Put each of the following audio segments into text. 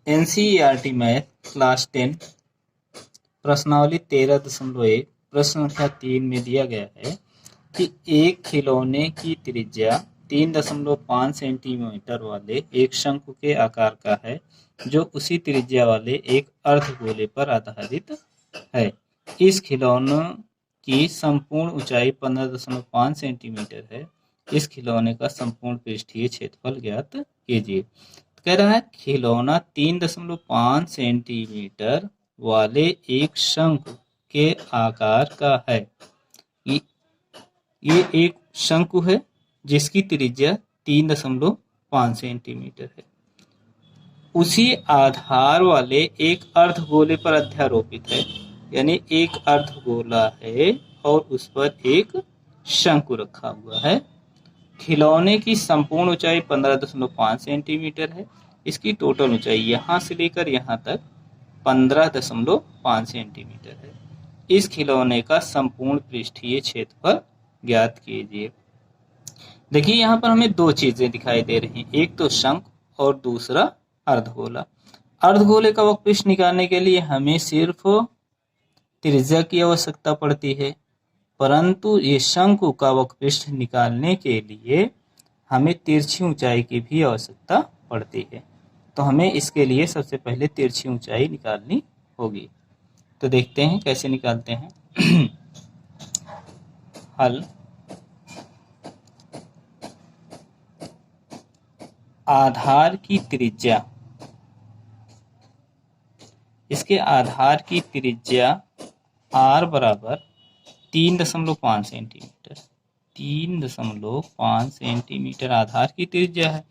NCERT math class 10 प्रश्नावली 13.1 प्रश्न संख्या 3 में दिया गया है कि एक खिलौने की त्रिज्या 3.5 सेंटीमीटर वाले एक शंकु के आकार का है जो उसी त्रिज्या वाले एक अर्धगोले पर आधारित है। इस खिलौने की संपूर्ण ऊंचाई 15.5 सेंटीमीटर है। इस खिलौने का संपूर्ण पृष्ठीय क्षेत्रफल ज्ञात कीजिए। कह रहा है खिलौना 3.5 सेंटीमीटर वाले एक शंकु के आकार का है। ये एक शंकु है जिसकी त्रिज्या 3.5 सेंटीमीटर है। उसी आधार वाले एक अर्धगोले पर अध्यारोपित है, यानी एक अर्धगोला है और उस पर एक शंकु रखा हुआ है। खिलौने की संपूर्ण ऊंचाई 15.5 सेंटीमीटर है। इसकी टोटल ऊंचाई यहाँ से लेकर यहाँ तक 15.5 सेंटीमीटर है। इस खिलौने का संपूर्ण पृष्ठीय क्षेत्रफल ज्ञात कीजिए। देखिए यहाँ पर हमें दो चीजें दिखाई दे रही हैं, एक तो शंकु और दूसरा अर्धगोला। अर्धगोले का वक्रपृष्ठ निकालने के लिए हमें सिर्फ त्रिज्या की आवश्यकता पड़ती है, परंतु ये शंकु का वक्रपृष्ठ निकालने के लिए हमें तिरछी ऊंचाई की भी आवश्यकता पड़ती है। तो हमें इसके लिए सबसे पहले तिरछी ऊंचाई निकालनी होगी। तो देखते हैं कैसे निकालते हैं। हल आधार की त्रिज्या, इसके आधार की त्रिज्या r बराबर 3.5 सेंटीमीटर, 3.5 सेंटीमीटर आधार की त्रिज्या है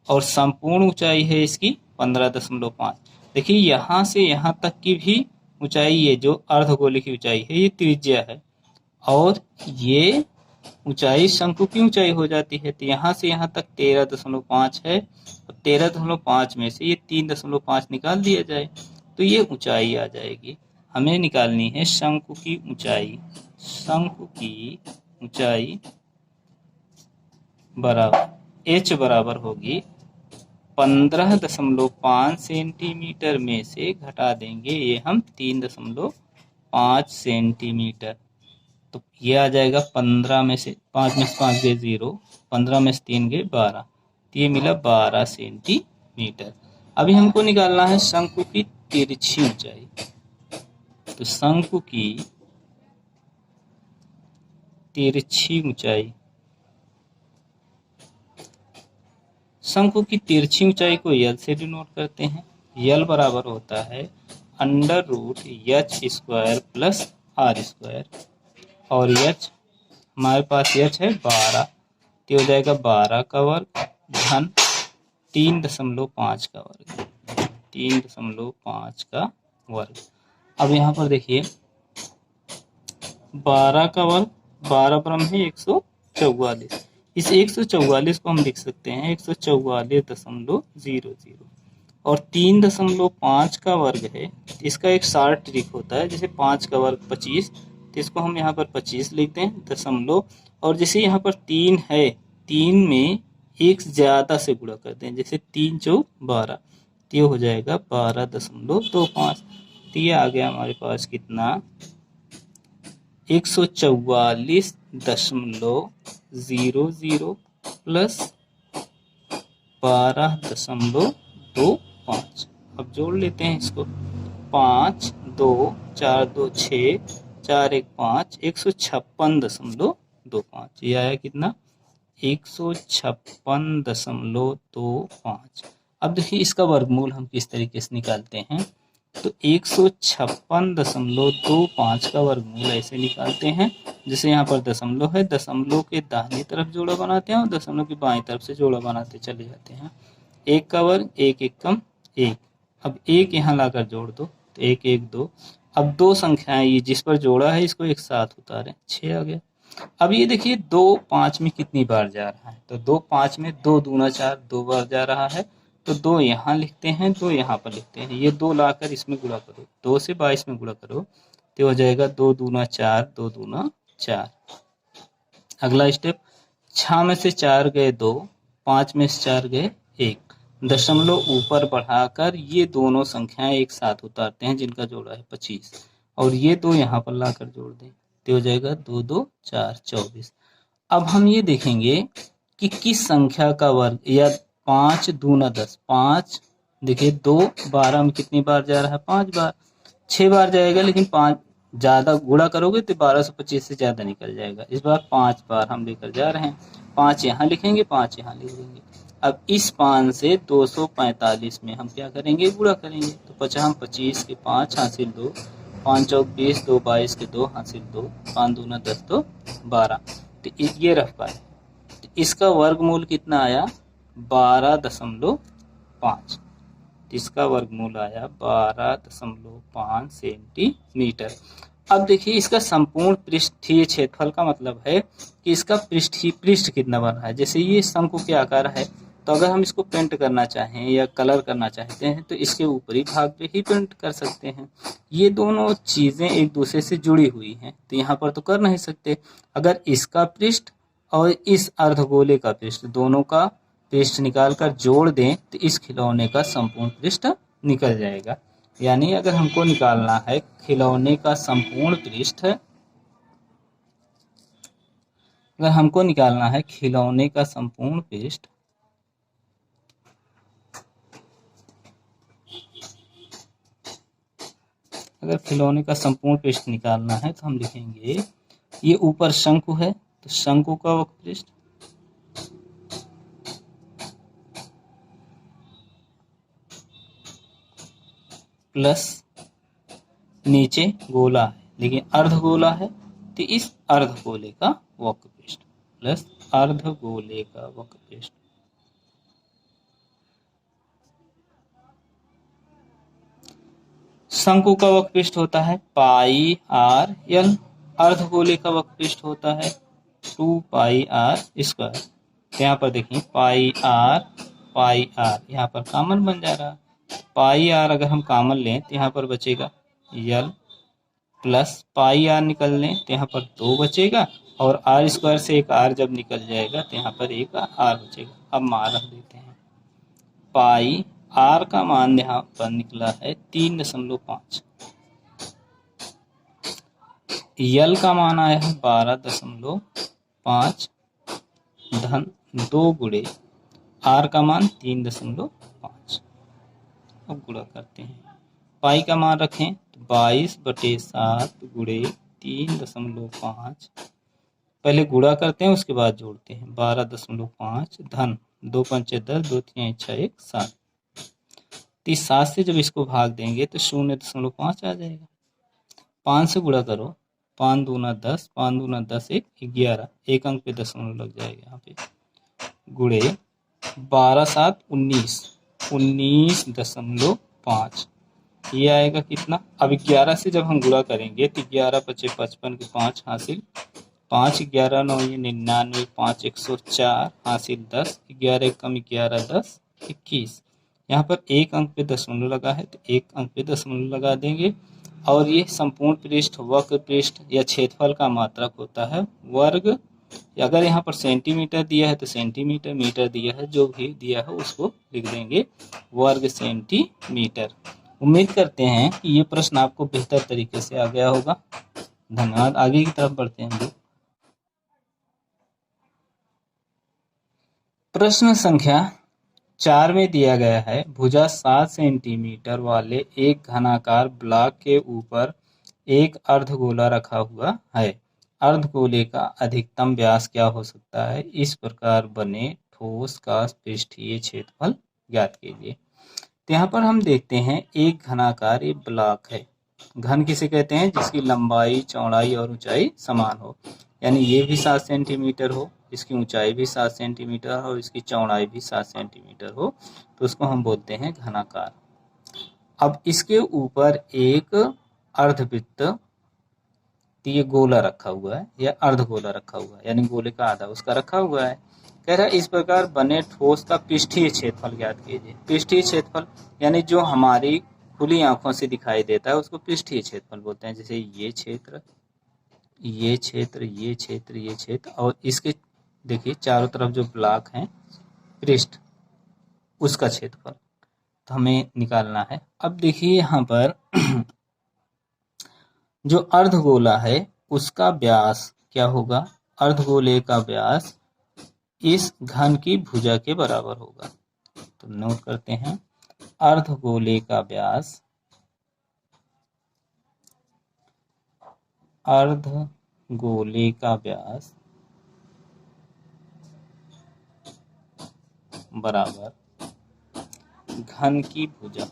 और संपूर्ण ऊंचाई है इसकी 15.5। देखिए यहाँ से यहाँ तक की भी ऊंचाई, ये जो अर्धगोले की ऊंचाई है ये त्रिज्या है और ये ऊंचाई शंकु की ऊंचाई हो जाती है। तो यहाँ से यहाँ तक 13.5 है और 13.5 में से ये 3.5 निकाल दिया जाए तो ये ऊंचाई आ जाएगी। हमें निकालनी है शंकु की ऊंचाई। शंकु की ऊंचाई बराबर h बराबर होगी 15.5 सेंटीमीटर में से घटा देंगे ये हम 3.5 सेंटीमीटर, तो ये आ जाएगा 15 में से 5 में से 5 गए 0, 15 में से 3 गए 12, तो ये मिला 12 सेंटीमीटर। अभी हमको निकालना है शंकु की तिरछी ऊंचाई। तो शंकु की तिरछी ऊंचाई, शंकु की तिरछी ऊंचाई को यल से डिनोट करते हैं। यल बराबर होता है √h² प्लस r² और h हमारे पास h है 12, तो हो जाएगा 12 का वर्ग धन 3.5 का वर्ग, 3.5 का वर्ग। अब यहाँ पर देखिए 12 का वर्ग, 12 परम है 144, इस 144 को हम लिख सकते हैं 144.00 और 3.5 का वर्ग है। इसका एक शॉर्ट ट्रिक होता है, जैसे 5 का वर्ग 25, तो इसको हम यहाँ पर 25 लिखते हैं दशमलव, और जैसे यहाँ पर 3 है 3 में एक ज्यादा से गुणा करते हैं, जैसे 3 चौक 12, तो ये हो जाएगा 12.25। तो ये आ गया हमारे पास कितना 144.00 प्लस 12.25। अब जोड़ लेते हैं इसको, 5 2 4 2 6 4 1 5, 156.25। ये आया कितना 156.25। अब देखिए इसका वर्गमूल हम किस तरीके से निकालते हैं। तो 156.25 का वर्गमूल ऐसे निकालते हैं, जैसे यहाँ पर दशमलव है, दशमलव के दाहिनी तरफ जोड़ा बनाते हैं और दशमलव की बाईं तरफ से जोड़ा बनाते चले जाते हैं। 1 का वर्ग 1 एकम 1, अब 1 यहाँ लाकर जोड़ दो तो 1 1 2। अब दो संख्याएं ये जिस पर जोड़ा है इसको एक साथ उतारें, 6 आ गया। अब ये देखिए 2 5 में कितनी बार जा रहा है, तो 2 5 में 2 दूना 4, 2 बार जा रहा है, तो 2 यहाँ लिखते हैं, 2 यहाँ पर लिखते हैं। ये 2 लाकर इसमें गुणा करो, 2 से 22 में गुणा करो तो हो जाएगा 2 दूना 4, 2 दूना 4। अगला स्टेप, 6 में से 4 गए 2, 5 में से 4 गए 1, दशमलव ऊपर बढ़ाकर ये दोनों संख्याएं एक साथ उतारते हैं जिनका जोड़ा है 25, और ये दो यहाँ पर लाकर जोड़ दें तो हो जाएगा 2 2 4 24। अब हम ये देखेंगे कि किस संख्या का वर्ग, या 5 दूना 10, 5 देखिए 2 12 में कितनी बार जा रहा है, 5 बार, 6 बार जाएगा, लेकिन 5 ज़्यादा गुणा करोगे तो 1225 से ज़्यादा निकल जाएगा। इस बार 5 बार हम लेकर जा रहे हैं, 5 यहाँ लिखेंगे, 5 यहाँ लिख देंगे। अब इस 5 से 245 में हम क्या करेंगे, गुणा करेंगे, तो 50 25 के 5 हासिल 2, 5 चौक 20, 2 22 के 2 हासिल 2, 5 दूना 10 तो 12। तो ये रफ का है, तो इसका वर्गमूल कितना आया, 12.5। इसका वर्गमूल आया 12.5 सेंटीमीटर। अब देखिए इसका संपूर्ण पृष्ठीय क्षेत्रफल का मतलब है कि इसका पृष्ठ कितना बन रहा है। जैसे ये शंकु के आकार है, तो अगर हम इसको पेंट करना चाहें या कलर करना चाहते हैं तो इसके ऊपरी भाग पे ही पेंट कर सकते हैं। ये दोनों चीज़ें एक दूसरे से जुड़ी हुई हैं, तो यहाँ पर तो कर नहीं सकते। अगर इसका पृष्ठ और इस अर्धगोले का पृष्ठ, दोनों का पृष्ठ निकाल कर जोड़ दें तो इस खिलौने का संपूर्ण पृष्ठ निकल जाएगा। यानी अगर हमको निकालना है खिलौने का संपूर्ण पृष्ठ, अगर हमको निकालना है खिलौने का संपूर्ण पृष्ठ, अगर खिलौने का संपूर्ण पृष्ठ निकालना है तो हम लिखेंगे, ये ऊपर शंकु है तो शंकु का वक्र पृष्ठ प्लस नीचे गोला है लेकिन अर्धगोला है, तो इस अर्धगोले का वक्र पृष्ठ प्लस अर्धगोले का वक्र पृष्ठ। शंकु का वक्र पृष्ठ होता है पाई आर एल, अर्धगोले का वक्र पृष्ठ होता है 2 पाई आर स्क्वायर। यहाँ पर देखिए पाई आर यहाँ पर कॉमन बन जा रहा है, पाई आर अगर हम कॉमन लें तो यहाँ पर बचेगा यल, प्लस पाई आर निकल लें तो यहाँ पर 2 बचेगा, और आर स्क्वायर से एक आर जब निकल जाएगा तो यहाँ पर एक आर बचेगा। अब मान रख देते हैं, पाई आर का मान यहाँ पर निकला है 3.5, यल का मान आया है 12.5 धन 2 गुणे आर का मान 3.5। अब गुणा करते हैं, पाई का मान रखें तो 22/7 गुणे 3.5, पहले गुणा करते हैं उसके बाद जोड़ते हैं, 12.5 धन 2 पंचे 10, 2 3 6 1 7, 7 से जब इसको भाग देंगे तो 0.5 आ जाएगा। 5 से गुणा करो, 5 दूना 10, 5 दूना 10 1 11, एक अंक पे दशमलव लग जाएगा यहाँ पे, गुणे 12×7 19, 19.5, ये आएगा कितना। अब 11 से जब हम गुणा करेंगे तो 11 पचे 55 के 5 हासिल 5, 11 9 ये 99, 5 104 हासिल 10, 11 कम 11 10 21। यहाँ पर एक अंक पे दशमलव लगा है तो एक अंक पे दशमलव लगा देंगे, और ये संपूर्ण पृष्ठ वक्र पृष्ठ या क्षेत्रफल का मात्रक होता है वर्ग। अगर यहाँ पर सेंटीमीटर दिया है तो सेंटीमीटर, मीटर दिया है जो भी दिया है उसको लिख देंगे वर्ग सेंटीमीटर। उम्मीद करते हैं कि ये प्रश्न आपको बेहतर तरीके से आ गया होगा। धन्यवाद। आगे की तरफ बढ़ते हैं। प्रश्न संख्या 4 में दिया गया है, भुजा 7 सेंटीमीटर वाले एक घनाकार ब्लॉक के ऊपर एक अर्धगोला रखा हुआ है। अर्धगोले का अधिकतम व्यास क्या हो सकता है, इस प्रकार बने ठोस का पृष्ठीय क्षेत्रफल ज्ञात कीजिए। तो यहाँ पर हम देखते हैं एक घनाकार ये ब्लॉक है। घन किसे कहते हैं, जिसकी लंबाई चौड़ाई और ऊंचाई समान हो, यानी ये भी 7 सेंटीमीटर हो, इसकी ऊंचाई भी 7 सेंटीमीटर और इसकी चौड़ाई भी 7 सेंटीमीटर हो, तो उसको हम बोलते हैं घनाकार। अब इसके ऊपर एक अर्धवृत्त, ये गोला रखा हुआ है या अर्धगोला रखा हुआ है, यानी गोले का आधा उसका रखा हुआ है। कह रहा है इस प्रकार बने ठोस का पृष्ठीय क्षेत्रफल ज्ञात कीजिए। पृष्ठीय क्षेत्रफल यानी जो हमारी खुली आंखों से दिखाई देता है उसको पृष्ठीय क्षेत्रफल बोलते हैं। जैसे ये क्षेत्र, ये क्षेत्र, ये क्षेत्र, ये क्षेत्र, और इसके देखिए चारों तरफ जो ब्लॉक हैं पृष्ठ, उसका क्षेत्रफल तो हमें निकालना है। अब देखिए यहाँ पर जो अर्धगोला है उसका व्यास क्या होगा, अर्धगोले का व्यास इस घन की भुजा के बराबर होगा। तो नोट करते हैं, अर्धगोले का व्यास, अर्धगोले का व्यास बराबर घन की भुजा।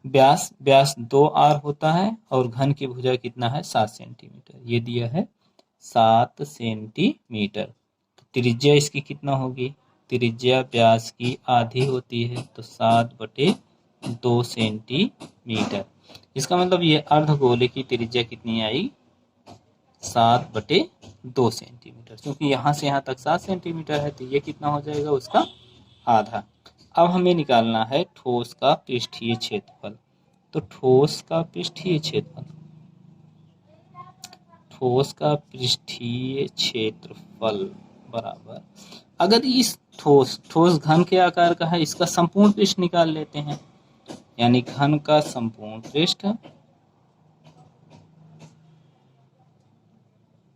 व्यास 2r होता है और घन की भुजा कितना है 7 सेंटीमीटर, ये दिया है 7 सेंटीमीटर। तो त्रिज्या इसकी कितना होगी, त्रिज्या व्यास की आधी होती है तो 7/2 सेंटीमीटर। इसका मतलब ये अर्धगोले की त्रिज्या कितनी आई 7/2 सेंटीमीटर, क्योंकि यहाँ से यहाँ तक 7 सेंटीमीटर है तो ये कितना हो जाएगा उसका आधा। अब हमें निकालना है ठोस का पृष्ठीय क्षेत्रफल। तो ठोस का पृष्ठीय क्षेत्रफल, ठोस का पृष्ठीय क्षेत्रफल बराबर, अगर इस ठोस घन के आकार का है इसका संपूर्ण पृष्ठ निकाल लेते हैं, यानी घन का संपूर्ण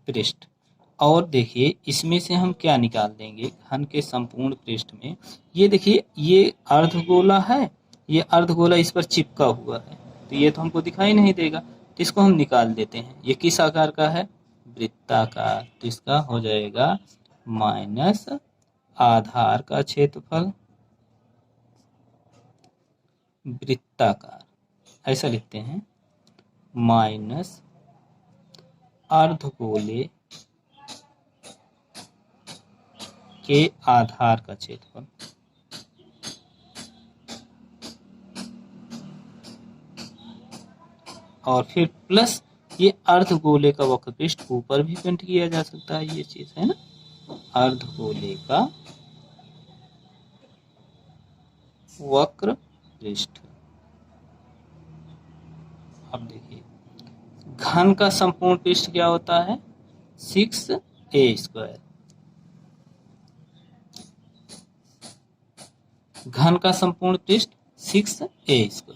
पृष्ठ। और देखिए इसमें से हम क्या निकाल देंगे, घन के संपूर्ण पृष्ठ में ये देखिए ये अर्धगोला है, ये अर्धगोला इस पर चिपका हुआ है तो ये तो हमको दिखाई नहीं देगा, तो इसको हम निकाल देते हैं। ये किस आकार का है, वृत्ताकार, तो इसका हो जाएगा माइनस आधार का क्षेत्रफल वृत्ताकार, ऐसा लिखते हैं, माइनस अर्धगोले के आधार का क्षेत्रफल, और फिर प्लस ये अर्धगोले का वक्र पृष्ठ, ऊपर भी प्रिंट किया जा सकता है, ये चीज है ना, अर्धगोले का वक्र पृष्ठ। अब देखिए घन का संपूर्ण पृष्ठ क्या होता है 6a², घन का संपूर्ण पृष्ठ 6a²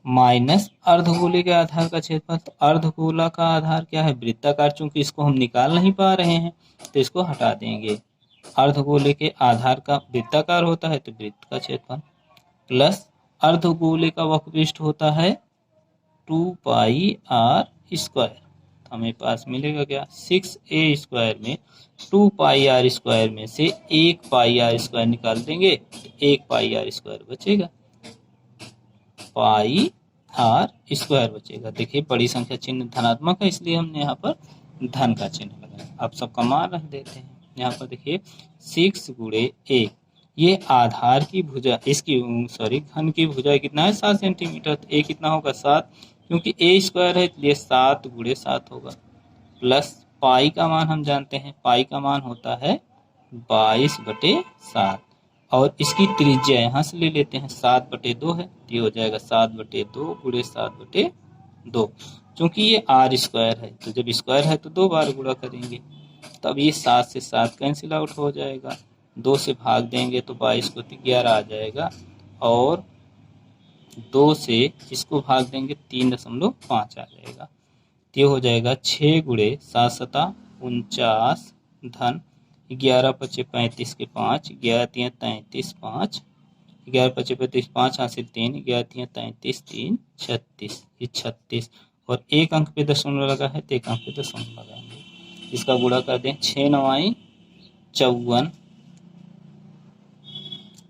माइनस अर्धगोले के आधार का क्षेत्रफल। तो अर्धगोला का आधार क्या है वृत्ताकार, चूंकि इसको हम निकाल नहीं पा रहे हैं तो इसको हटा देंगे। अर्धगोले के आधार का वृत्ताकार होता है तो वृत्त का क्षेत्रफल, प्लस अर्धगोले का वक्रपृष्ठ होता है 2πr²। हमें पास मिलेगा क्या 6a² में 2πr² में से 1πr² निकाल देंगे तो 1πr² बचेगा, πr² बचेगा। देखिए बड़ी संख्या चिन्ह धनात्मक है इसलिए हमने यहाँ पर धन का चिन्ह लगाया। अब सबका मान रख देते हैं। यहाँ पर देखिए 6 × a, ये आधार की भुजा, इसकी घन की भुजा कितना है 7 सेंटीमीटर, तो a कितना होगा 7, क्योंकि a² है इसलिए 7 × 7 होगा, प्लस पाई का मान हम जानते हैं, पाई का मान होता है 22/7, और इसकी त्रिज्या यहाँ से ले लेते हैं 7/2 है, ये हो जाएगा 7/2 × 7/2, क्योंकि ये r² है तो जब स्क्वायर है तो 2 बार गुणा करेंगे, तब ये 7 से 7 कैंसिल आउट हो जाएगा, 2 से भाग देंगे तो 22 को 11 आ जाएगा, और 2 से इसको भाग देंगे 3.5 आ जाएगा, ये हो जाएगा 6 × 7 × 49 धन 11 × 5 = 35 के 5, 11 × 3 = 33, 5, 11 × 5 = 35, 5 हासिल 3, 11 × 3 = 33, 3 36, ये 36, और एक अंक पे दशमलव लगा है तो एक अंक पे दशमलव लगाएंगे, इसका गुणा कर दें 6 × 9 = 54,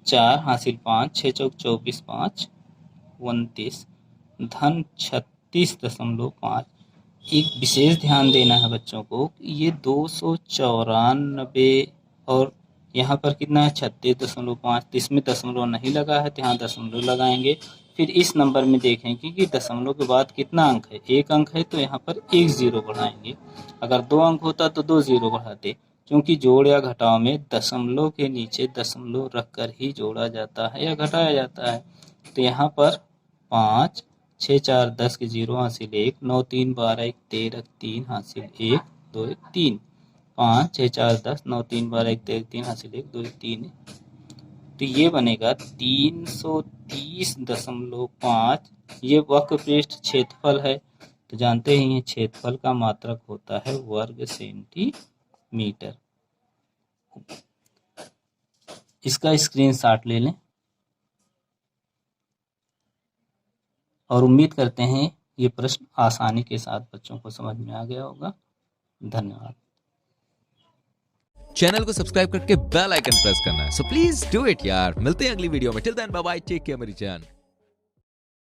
4 हासिल 5, 6 × 4 = 24, 5 29 धन 36.5। एक विशेष ध्यान देना है बच्चों को, ये 294 और यहाँ पर कितना है 36.5, तो इसमें दशमलव नहीं लगा है तो यहाँ दशमलव लगाएंगे। फिर इस नंबर में देखेंगे कि दशमलव के बाद कितना अंक है, एक अंक है तो यहाँ पर 1 0 बढ़ाएंगे, अगर 2 अंक होता तो 2 0 बढ़ाते, क्योंकि जोड़ या घटाव में दशमलव के नीचे दशमलव रखकर ही जोड़ा जाता है या घटाया जाता है। तो यहाँ पर 5, 6 4 10 के 0 हासिल 1, 9 3 12 1 13 3 हासिल 1 2 1 3, 5 6 4 10, 9 3 12 1 3 3 हासिल 1 2 1 3 है। तो ये बनेगा 330.5। ये वक्र पृष्ठ क्षेत्रफल है, तो जानते ही हैं क्षेत्रफल का मात्रक होता है वर्ग सेंटीमीटर। इसका स्क्रीनशॉट ले लें और उम्मीद करते हैं ये प्रश्न आसानी के साथ बच्चों को समझ में आ गया होगा। धन्यवाद। चैनल को सब्सक्राइब करके बेल आइकन प्रेस करना है, सो प्लीज डू इट यार। मिलते हैं अगली वीडियो में। Till then bye bye, take care मेरी जान।